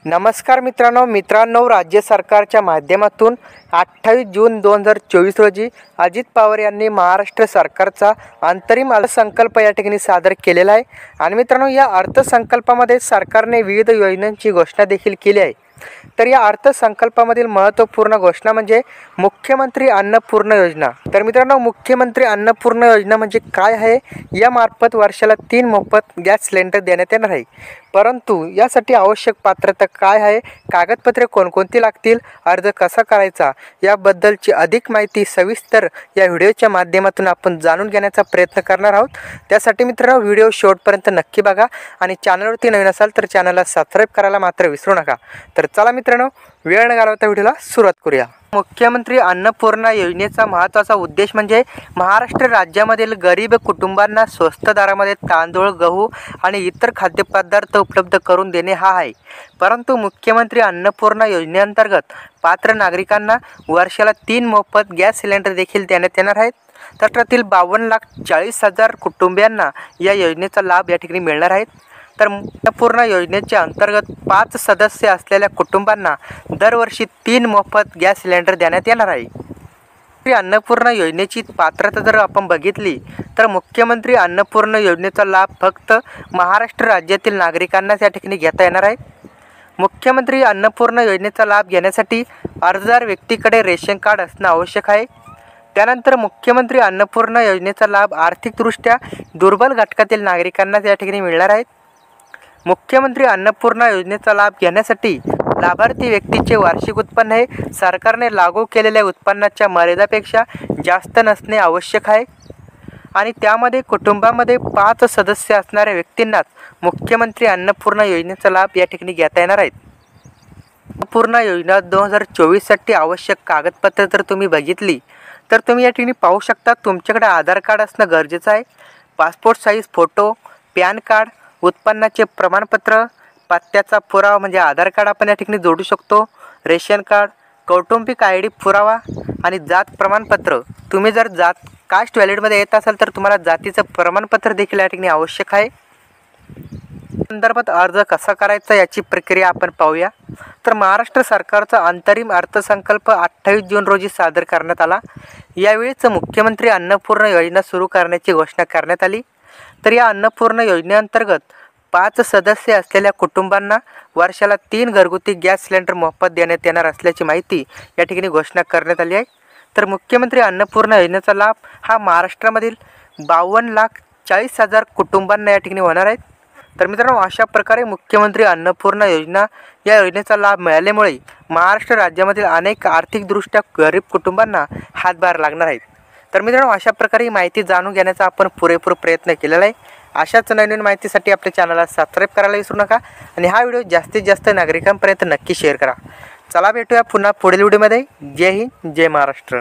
नमस्कार मित्रांनो, राज्य सरकारच्या माध्यमातून 28 जून 2024 रोजी अजित पवार यांनी महाराष्ट्र सरकारचा अंतरिम अर्थसंकल्प या ठिकाणी सादर केलेला आहे। आणि मित्रांनो, या अर्थसंकल्पामध्ये सरकारने विविध योजनांची घोषणा देखील केली आहे। तर या अर्थसंकल्पामधील महत्त्वपूर्ण घोषणा म्हणजे मुख्यमंत्री अन्नपूर्णा योजना। तर मित्रांनो, मुख्यमंत्री अन्नपूर्णा योजना म्हणजे काय आहे? या मार्फत वर्षाला 3 मोफत गॅस सिलेंडर देण्यात येणार आहे। परंतु यासाठी आवश्यक पात्रता काय आहे, कागदपत्रे कोणकोणती लागतील, अर्ज कसा करायचा, याबद्दलची अधिक माहिती सविस्तर या व्हिडिओच्या माध्यमातून आपण जाणून घेण्याचा प्रयत्न करणार आहोत। त्यासाठी मित्रांनो, व्हिडिओ शेवटपर्यंत नक्की बघा आणि चॅनलवरती नवीन असाल तर चॅनलला सबस्क्राईब करायला मात्र विसरू नका। तर चला मित्रांनो, वेळ न घालवता व्हिडिओला सुरुवात करूया। मुख्यमंत्री अन्नपूर्णा योजनेचा महत्त्वाचा उद्देश म्हणजे महाराष्ट्र राज्यामधील गरीब कुटुंबांना स्वस्त दरामध्ये तांदूळ, गहू आणि इतर खाद्यपदार्थ उपलब्ध करून देणे हा आहे। परंतु मुख्यमंत्री अन्नपूर्णा योजनेअंतर्गत पात्र नागरिकांना वर्षाला 3 मोफत गॅस सिलेंडर देखील देण्यात येणार आहेत। तर त्यातील 52,40,000 कुटुंबियांना या योजनेचा लाभ या ठिकाणी मिळणार आहे। तर अन्नपूर्णा योजनेच्या अंतर्गत 5 सदस्य असलेल्या कुटुंबांना दरवर्षी 3 मोफत गॅस सिलेंडर देण्यात येणार आहे। अन्नपूर्णा योजनेची पात्रता जर आपण बघितली तर मुख्यमंत्री अन्नपूर्णा योजनेचा लाभ फक्त महाराष्ट्र राज्यातील नागरिकांनाच या ठिकाणी घेता येणार आहे। मुख्यमंत्री अन्नपूर्णा योजनेचा लाभ घेण्यासाठी अर्जदार व्यक्तीकडे रेशन कार्ड असणं आवश्यक आहे। त्यानंतर मुख्यमंत्री अन्नपूर्णा योजनेचा लाभ आर्थिकदृष्ट्या दुर्बल घटकातील नागरिकांनाच या ठिकाणी मिळणार आहे। मुख्यमंत्री अन्नपूर्णा योजनेचा लाभ घेण्यासाठी लाभार्थी व्यक्तीचे वार्षिक उत्पन्न हे सरकारने लागू केलेल्या उत्पन्नाच्या मर्यादेपेक्षा जास्त नसणे आवश्यक आहे। आणि त्यामध्ये कुटुंबामध्ये 5 सदस्य असणाऱ्या व्यक्तींनाच मुख्यमंत्री अन्नपूर्णा योजनेचा लाभ या ठिकाणी घेता येणार आहेत। अन्नपूर्णा योजना 2024साठी आवश्यक कागदपत्रे जर तुम्ही बघितली तर तुम्ही या ठिकाणी पाहू शकता, तुमच्याकडे आधार कार्ड असणं गरजेचं आहे, passport size photo, pan card, उत्पन्नाचे प्रमाणपत्र, पत्त्याचा पुरावा म्हणजे आधार कार्ड आपण या ठिकाणी जोडू शकतो, रेशन कार्ड, कौटुंबिक ID पुरावा आणि जात प्रमाणपत्र। तुम्ही जर जात कास्ट व्हॅलिडमध्ये येत असाल तर तुम्हाला जातीचं प्रमाणपत्र देखील या ठिकाणी आवश्यक आहे। संदर्भात अर्ज कसा करायचा याची प्रक्रिया आपण पाहूया। तर महाराष्ट्र सरकारचा अंतरिम अर्थसंकल्प 28 जून रोजी सादर करण्यात आला। यावेळीच मुख्यमंत्री अन्नपूर्णा योजना सुरू करण्याची घोषणा करण्यात आली। तर या अन्नपूर्णा योजनेअंतर्गत 5 सदस्य असलेल्या कुटुंबांना वर्षाला 3 घरगुती गॅस सिलेंडर मोफत देण्यात येणार असल्याची माहिती या ठिकाणी घोषणा करण्यात आली आहे। तर मुख्यमंत्री अन्नपूर्णा योजनेचा लाभ हा महाराष्ट्रामधील 52,40,000 कुटुंबांना या ठिकाणी होणार आहे। तर मित्रांनो, अशा प्रकारे मुख्यमंत्री अन्नपूर्णा योजना या योजनेचा लाभ मिळाल्यामुळे महाराष्ट्र राज्यामधील अनेक आर्थिकदृष्ट्या गरीब कुटुंबांना हातभार लागणार आहेत। तर मित्रांनो, अशा प्रकारे ही माहिती जाणून घेण्याचा आपण पुरेपूर प्रयत्न केलेला आहे। अशाच नवीन माहितीसाठी आपल्या चॅनलला सबस्क्राईब करायला विसरू नका आणि हा व्हिडिओ जास्तीत जास्त नागरिकांपर्यंत नक्की शेअर करा। चला भेटूया पुन्हा पुढील व्हिडिओमध्ये। जय हिंद, जय महाराष्ट्र।